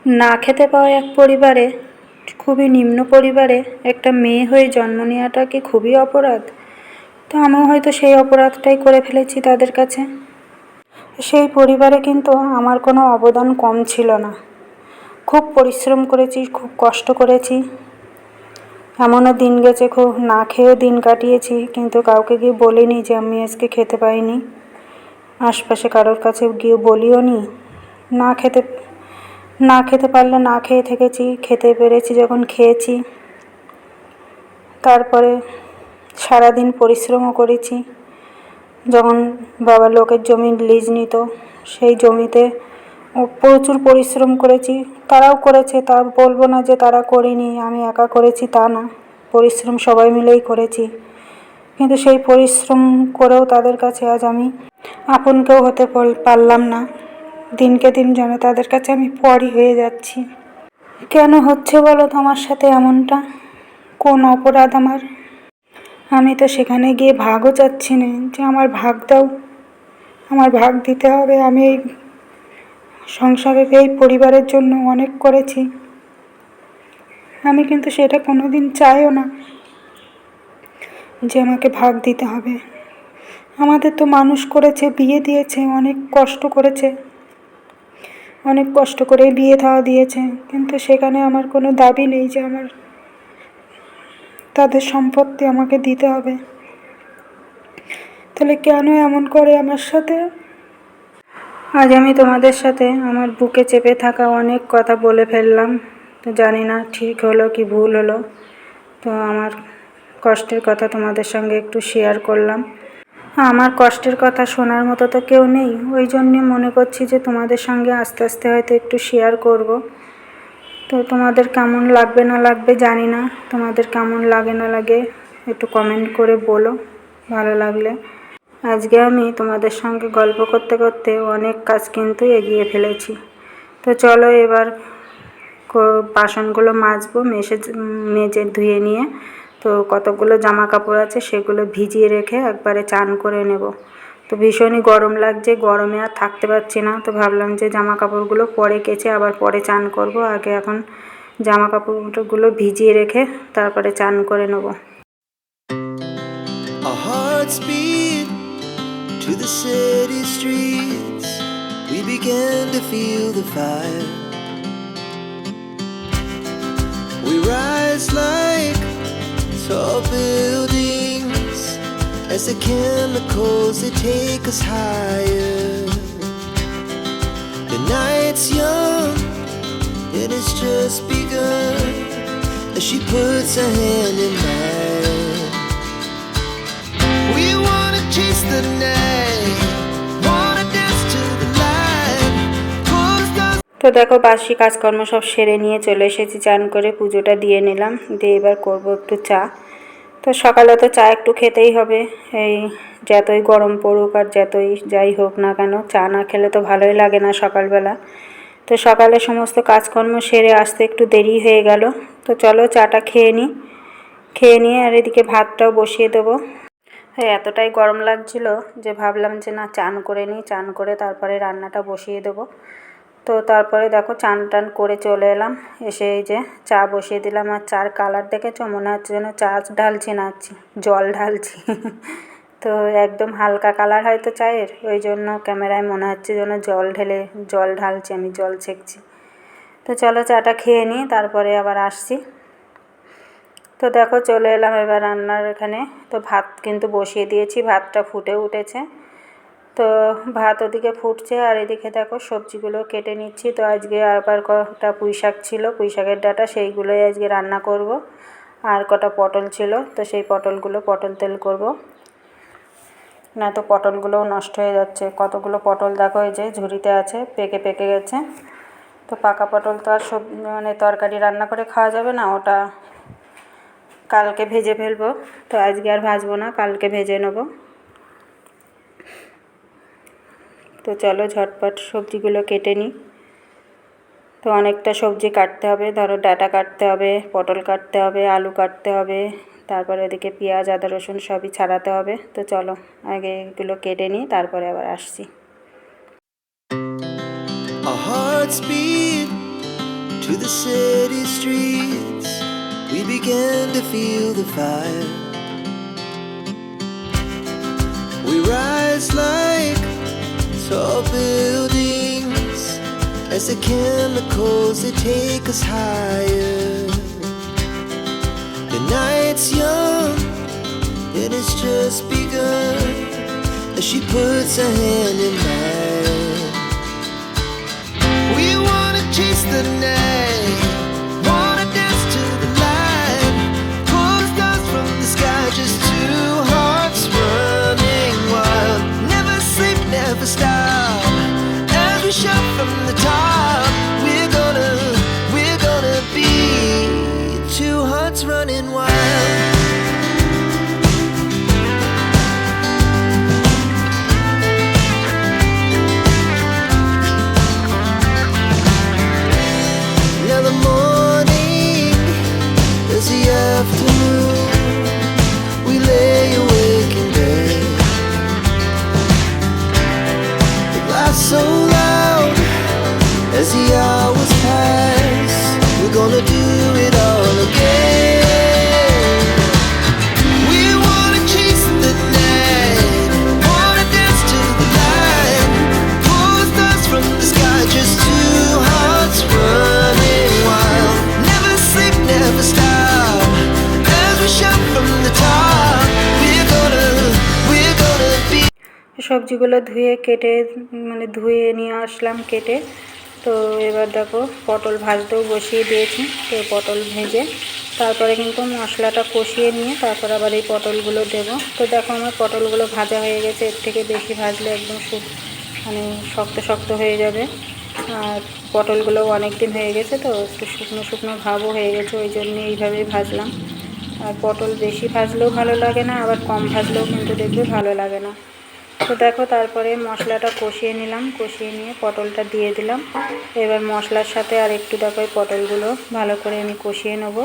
না খেতে পাওয়া এক পরিবারে, খুবই নিম্ন পরিবারে একটা মেয়ে হয়ে জন্ম নেওয়াটা কি খুবই অপরাধ? তো আমিও হয়তো সেই অপরাধটাই করে ফেলেছি তাদের কাছে। সেই পরিবারে কিন্তু আমার কোনো অবদান কম ছিল না। খুব পরিশ্রম করেছি, খুব কষ্ট করেছি। এমনও দিন গেছে খুব না খেয়েও দিন কাটিয়েছি, কিন্তু কাউকে গিয়ে বলিনি যে আমি আজকে খেতে পাইনি। আশপাশে কারোর কাছে গিয়ে বলিও নি। না খেতে না খেতে পারলে না খেয়ে থেকেছি, খেতে পেরেছি যখন খেয়েছি। তারপরে সারাদিন পরিশ্রমও করেছি। যখন বাবা লোকের জমি লিজ নিত, সেই জমিতে প্রচুর পরিশ্রম করেছি। তারাও করেছে, তা বলবো না যে তারা করেনি, আমি একা করেছি তা না। পরিশ্রম সবাই মিলেই করেছি, কিন্তু সেই পরিশ্রম করেও তাদের কাছে আজ আমি আপন কেউ হতে পারলাম না। দিনকে দিন যেন তাদের কাছে আমি পরই হয়ে যাচ্ছি। কেন হচ্ছে বলো তোমার সাথে এমনটা? কোন অপরাধ আমার? আমি তো সেখানে গিয়ে ভাগও চাচ্ছি না যে আমার ভাগ দাও, আমার ভাগ দিতে হবে। আমি এই সংসারের এই পরিবারের জন্য অনেক করেছি, আমি কিন্তু সেটা কোনোদিন চাইও না যে আমাকে ভাগ দিতে হবে। আমাদের তো মানুষ করেছে, বিয়ে দিয়েছে, অনেক কষ্ট করেছে, অনেক কষ্ট করে বিয়ে থাওয়া দিয়েছে, কিন্তু সেখানে আমার কোনো দাবি নেই যে আমার তাদের সম্পত্তি আমাকে দিতে হবে। তাহলে কেন এমন করে আমার সাথে? আজ আমি তোমাদের সাথে আমার বুকে চেপে থাকা অনেক কথা বলে ফেললাম। তো জানি না ঠিক হলো কি ভুল হলো। তো আমার কষ্টের কথা তোমাদের সঙ্গে একটু শেয়ার করলাম। আমার কষ্টের কথা শোনার মতো তো কেউ নেই, ওই জন্যে মনে করছি যে তোমাদের সঙ্গে আস্তে আস্তে হয়তো একটু শেয়ার করব। তো তোমাদের কেমন লাগবে না লাগবে জানি না। তোমাদের কেমন লাগে না লাগে একটু কমেন্ট করে বলো, ভালো লাগলে। আজকে আমি তোমাদের সঙ্গে গল্প করতে করতে অনেক কাজ কিন্তু এগিয়ে ফেলেছি। তো চলো এবার বাসনগুলো মাজবো, মেজে ধুয়ে নিয়ে তো কতগুলো জামা কাপড় আছে সেগুলো ভিজিয়ে রেখে একবারে চান করে নেব। তো ভীষণই গরম লাগছে, গরমে আর থাকতে পারছি না। তো ভাবলাম যে জামা কাপড়গুলো পরে কেচে আবার পরে চান করব, আগে এখন জামা কাপড়গুলো ভিজিয়ে রেখে তারপরে চান করে নেব। To the city streets, we began to feel the fire. We rise like tall buildings as the chemicals, they take us higher. The night's young and it's just begun as she puts her hand in mine. We wanna chase the night, wanna dance to the light. তো দেখো বাসি কাজকর্ম সব সেরে নিয়ে চলে এসেছি, চান করে পুজোটা দিয়ে নিলাম, দিয়ে এবার করবো একটু চা। তো সকালে তো চা একটু খেতেই হবে, এই যতই গরম পড়ুক আর যতই যাই হোক না কেন, চা না খেলে তো ভালোই লাগে না সকালবেলা। তো সকালে সমস্ত কাজকর্ম সেরে আসতে একটু দেরি হয়ে গেল। তো চলো চাটা খেয়ে নিই, খেয়ে নিয়ে আর এদিকে ভাতটাও বসিয়ে দেবো। হ্যাঁ, এতটাই গরম লাগছিল যে ভাবলাম যে না চান করে নিই, চান করে তারপরে রান্নাটা বসিয়ে দেবো। তো তারপরে দেখো চান টান করে চলে এলাম, এসে এই যে চা বসিয়ে দিলাম। আর চার কালার দেখেছো, মনে হচ্ছে যেন চা ঢালছি না জল ঢালছি। তো একদম হালকা কালার হয়তো চায়ের, ওই জন্য ক্যামেরায় মনে হচ্ছে যেন জল ঢালছি, আমি জল ছেঁকছি। তো চলো চাটা খেয়ে নিই, তারপরে আবার আসছি। তো দেখো চলে এলাম এবার রান্নার এখানে। তো ভাত কিন্তু বসিয়ে দিয়েছি, ভাতটা ফুটে উঠেছে। তো ভাত ওদিকে ফুটছে আর এদিকে দেখো সবজিগুলো কেটে নিচ্ছি। তো আজকে আবার কটা পুঁই শাক ছিল, পুঁই শাকের ডাঁটা, সেইগুলোই আজকে রান্না করব। আর কটা পটল ছিল, তো সেই পটলগুলো পটল তেল করব, না তো পটলগুলোও নষ্ট হয়ে যাচ্ছে। কতগুলো পটল দেখো এই যে ঝুড়িতে আছে, পেকে পেকে গেছে। তো পাকা পটল তো আর তরকারি রান্না করে খাওয়া যাবে না, ওটা কালকে ভেজে ফেলবো। তো আজকে আর ভাজবো না, কালকে ভেজে নেব। তো চলো ঝটপট সবজিগুলো কেটে নিই। তো অনেকটা সবজি কাটতে হবে, ধরো ডাঁটা কাটতে হবে, পটল কাটতে হবে, আলু কাটতে হবে, তারপরে ওদিকে পেঁয়াজ আদা রসুন সবই ছাড়াতে হবে। তো চলো আগে এগুলো কেটে নিই, তারপরে আবার আসছি। to the city streets, we began to feel the fire. We rise like tall buildings as the chemicals, they take us higher. The night's young and it's just begun as she puts her hand in mine. We wanna chase the night, wanna dance to the light, pull stars from the sky, just two hearts running wild. Never sleep, never stop, as we shout from the top. We're gonna be two hearts running wild. Now the morning is the afternoon, we lay awake in bed. The glass so loud as the hours pass, we're gonna do it all again. We wanna chase the night, wanna dance to the light, pull stars from the sky, just two hearts running wild. Never sleep, never stop, as we shout from the top. We're gonna be. সবজিগুলো ধুয়ে কেটে ধুয়ে নিয়ে আসলাম কেটে। তো এবার দেখো পটল ভাজতেও বসিয়ে দিয়েছি। তো পটল ভেজে তারপরে কিন্তু মশলাটা কষিয়ে নিয়ে তারপর আবার এই পটলগুলো দেব। তো দেখো আমার পটলগুলো ভাজা হয়ে গেছে, এর থেকে বেশি ভাজলে একদম শক্ত শক্ত হয়ে যাবে। আর পটলগুলো অনেক দিন হয়ে গেছে, তো একটু শুকনো শুকনো ভাবও হয়ে গেছে, ওই জন্য এইভাবেই ভাজলাম। আর পটল বেশি ভাজলেও ভালো লাগে না, আবার কম ভাজলেও কিন্তু দেখবে ভালো লাগে না। তো দেখো তারপরে মশলাটা কষিয়ে নিলাম, কষিয়ে নিয়ে পটলটা দিয়ে দিলাম। এবার মশলার সাথে আর একটু দেখো এই পটলগুলো ভালো করে আমি কষিয়ে নেব,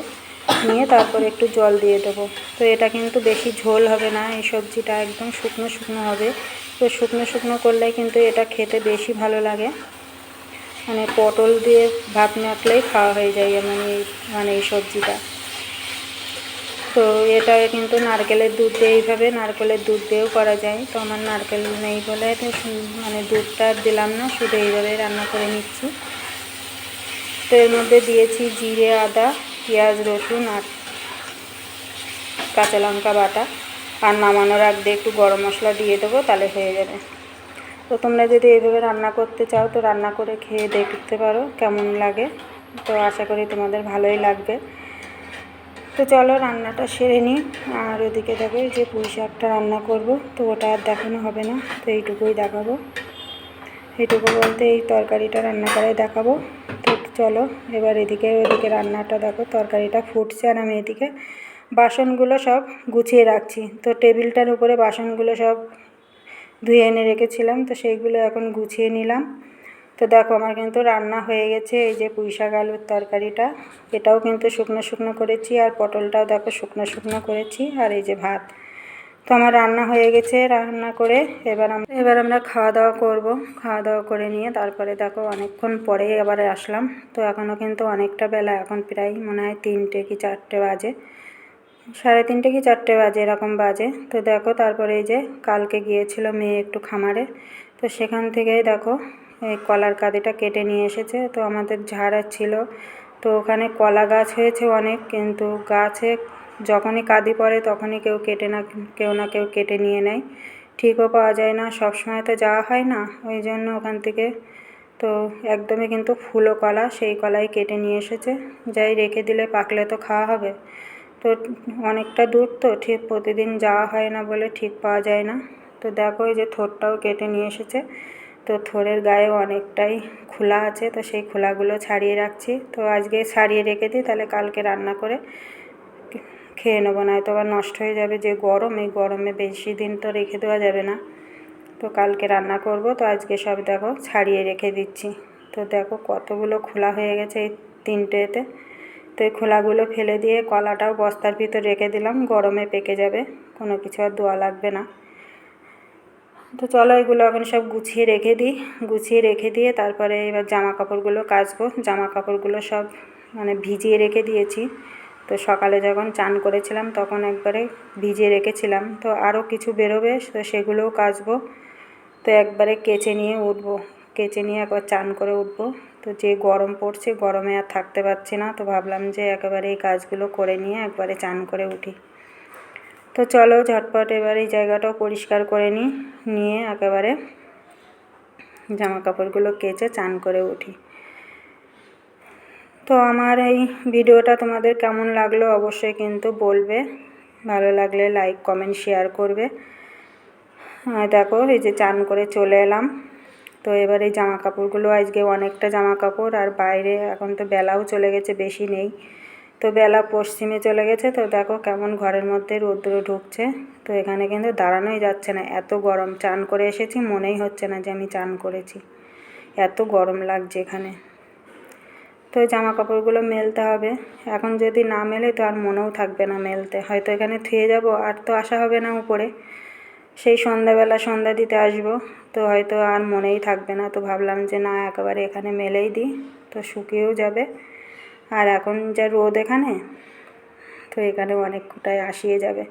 নিয়ে তারপরে একটু জল দিয়ে দেবো। তো এটা কিন্তু বেশি ঝোল হবে না, এই সবজিটা একদম শুকনো শুকনো হবে। তো শুকনো শুকনো করলে কিন্তু এটা খেতে বেশি ভালো লাগে। পটল দিয়ে ভাত মাখলেই খাওয়া হয়ে যায় এই সবজিটা। তো এটা কিন্তু নারকেলের দুধ দিয়ে, এইভাবে নারকেলের দুধ দিয়েও করা যায়। তো আমার নারকেল নেই বলে দুধটা দিলাম না, শুধু এইভাবে রান্না করে নিচ্ছি। তো এর মধ্যে দিয়েছি জিরে, আদা, পেঁয়াজ, রসুন আর কাঁচা লঙ্কা বাটা। আর নামানোর আগে একটু গরম মশলা দিয়ে দেবো, তাহলে হয়ে যাবে। তো তোমরা যদি এইভাবে রান্না করতে চাও তো রান্না করে খেয়ে দেখতে পারো কেমন লাগে। তো আশা করি তোমাদের ভালোই লাগবে। তো চলো রান্নাটা সেরে নিই। আর ওদিকে দেখো যে পুঁই শাকটা রান্না করব, তো ওটা আর দেখানো হবে না, তো এইটুকুই দেখাবো। এইটুকু বলতে এই তরকারিটা রান্না করে দেখাবো। তো চলো এবার ওদিকে রান্নাটা দেখো, তরকারিটা ফুটছে আর আমি এদিকে বাসনগুলো সব গুছিয়ে রাখছি। তো টেবিলটার উপরে বাসনগুলো সব ধুয়ে এনে রেখেছিলাম, তো সেইগুলো এখন গুছিয়ে নিলাম। তো দেখো আমার কিন্তু রান্না হয়ে গেছে। এই যে পুঁই শাক আলুর তরকারিটা, এটাও কিন্তু শুকনো শুকনো করেছি, আর পটলটাও দেখো শুকনো শুকনো করেছি, আর এই যে ভাত। তো আমার রান্না হয়ে গেছে। রান্না করে এবার আমরা খাওয়া দাওয়া করব। খাওয়া দাওয়া করে নিয়ে তারপরে দেখো অনেকক্ষণ পরেই আবার আসলাম। তো এখনও কিন্তু অনেকটা বেলা, এখন প্রায় মনে হয় 3টে কি 4টে বাজে, 3:30 কি 4টে বাজে এরকম বাজে। তো দেখো তারপরে এই যে কালকে গিয়েছিল মেয়ে একটু খামারে, তো সেখান থেকেই দেখো এই কলার কাঁদিটা কেটে নিয়ে এসেছে। তো আমাদের ঝাড় ছিল, তো ওখানে কলা গাছ হয়েছে অনেক, কিন্তু গাছে যখনই কাঁদি পড়ে তখনই কেউ কেউ কেটে নিয়ে নেয়, ঠিকও পাওয়া যায় না, সব সময় তো যাওয়া হয় না, ওই জন্য ওখান থেকে তো একদমই কিন্তু ফুলো কলা, সেই কলাই কেটে নিয়ে এসেছে। যাই রেখে দিলে পাকলে তো খাওয়া হবে। তো অনেকটা দূর, তো ঠিক প্রতিদিন যাওয়া হয় না বলে ঠিক পাওয়া যায় না। তো দেখো এই যে থোড়টাও কেটে নিয়ে এসেছে। তো থোড়ের গায়ে অনেকটাই খোলা আছে, তো সেই খোলাগুলো ছাড়িয়ে রাখছি। তো আজকে ছাড়িয়ে রেখে দিই, তাহলে কালকে রান্না করে খেয়ে নেবো, নয়তো আবার নষ্ট হয়ে যাবে। যে গরম, এই গরমে বেশি দিন তো রেখে দেওয়া যাবে না। তো কালকে রান্না করব, তো আজকে সব দেখো ছাড়িয়ে রেখে দিচ্ছি। তো দেখো কতগুলো খোলা হয়ে গেছে এই 3টেতে। তো এই খোলাগুলো ফেলে দিয়ে কলাটাও বস্তার ভিতর রেখে দিলাম, গরমে পেকে যাবে, কোনো কিছু আর ধোয়া লাগবে না। তো চলো এগুলো এখন সব গুছিয়ে রেখে দিয়ে তারপরে এবার জামা কাপড়গুলো কাচবো। জামা কাপড়গুলো সব মানে ভিজিয়ে রেখে দিয়েছি। তো সকালে যখন চান করেছিলাম তখন একবারে ভিজিয়ে রেখেছিলাম, তো আরও কিছু বেরোবে, তো সেগুলোও কাচবো। তো একবারে কেচে নিয়ে একবার চান করে উঠবো। তো যে গরম পড়ছে, গরমে আর থাকতে পারছি না, তো ভাবলাম যে একেবারে এই কাজগুলো করে নিয়ে একবারে চান করে উঠি। তো চলো ঝটপট এবার এই জায়গাটাও পরিষ্কার করে নিয়ে একেবারে জামা কাপড়গুলো কেচে চান করে উঠি। তো আমার এই ভিডিওটা তোমাদের কেমন লাগলো অবশ্যই কিন্তু বলবে, ভালো লাগলে লাইক কমেন্ট শেয়ার করবে। দেখো এই যে চান করে চলে এলাম। তো এবার এই জামা কাপড়গুলো আজকে অনেকটা জামা কাপড়, আর বাইরে এখন তো বেলাও চলে গেছে, বেশি নেই, তো বেলা পশ্চিমে চলে গেছে। তো দেখো কেমন ঘরের মধ্যে রৌদ্র ঢুকছে। তো এখানে কিন্তু দাঁড়ানোই যাচ্ছে না, এত গরম। চান করে এসেছি, মনেই হচ্ছে না যে আমি চান করেছি, এত গরম লাগছে এখানে। তো এই জামা কাপড়গুলো মেলতে হবে, এখন যদি না মেলে তো আর মনেও থাকবে না মেলতে, হয়তো এখানে থুয়ে যাব, আর তো আসা হবে না উপরে। সেই সন্ধ্যাবেলা সন্ধ্যা দিতে আসবো, তো হয়তো আর মনেই থাকবে না। তো ভাবলাম যে না, একেবারে এখানে মেলেই দিই, তো শুকিয়েও যাবে। আর এখন যা রোদ এখানে, তো এখানে অনেকটাই আসিয়ে যাবে।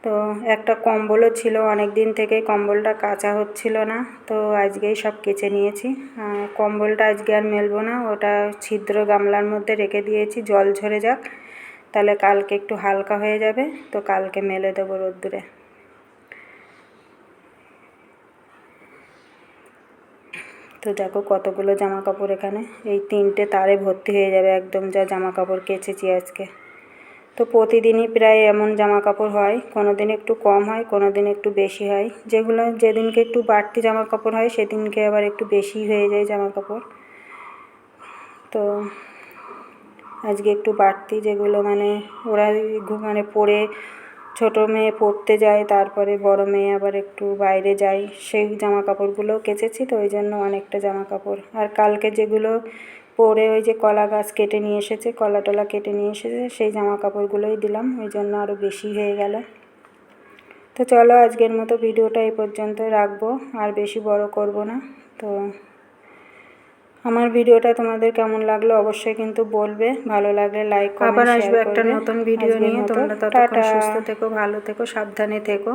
তো একটা কম্বলও ছিল, অনেক দিন থেকেই কম্বলটা কাচা হচ্ছিল না, তো আজকেই সব কেচে নিয়েছি। কম্বলটা আজকে আর মেলবো না, ওটা ছিদ্র গামলার মধ্যে রেখে দিয়েছি, জল ঝরে যাক, তাহলে কালকে একটু হালকা হয়ে যাবে। তো কালকে মেলে দেবো রোদ্দুরে। তো দেখো কতগুলো জামা কাপড় এখানে, এই 3টে তারে ভর্তি হয়ে যাবে একদম, যা জামা কাপড় কেচেছি আজকে। তো প্রতিদিনই প্রায় এমন জামা কাপড় হয়, কোনো দিন একটু কম হয়, কোনো দিন একটু বেশি হয়। যেদিনকে একটু বাড়তি জামা কাপড় হয় সেদিনকে আবার একটু বেশি হয়ে যায় জামা কাপড়। তো আজকে একটু বাড়তি, যেগুলো মানে ওরা মানে পরে, ছোটো মেয়ে পড়তে যায়, তারপরে বড় মেয়ে আবার একটু বাইরে যায়, সেই জামা কাপড়গুলো কেচেছি। তো ওই জন্য অনেকটা জামা কাপড়। আর কালকে যেগুলো পরে ওই যে কলা গাছ কেটে নিয়ে এসেছে, কলা টলা কেটে নিয়ে এসেছে, সেই জামা কাপড়গুলোই দিলাম, ওই জন্য আরও বেশি হয়ে গেল। তো চলো আজকের মতো ভিডিওটা এই পর্যন্ত রাখবো, আর বেশি বড় করব না। তো আমার ভিডিওটা তোমাদের কেমন লাগলো অবশ্যই কিন্তু বলবে, ভালো লাগলে লাইক কমেন্ট শেয়ার করবে। আবার আসবো একটা নতুন ভিডিও নিয়ে, তোমরা ততক্ষণ সুস্থ থেকো, ভালো থেকো, সাবধানে থেকো।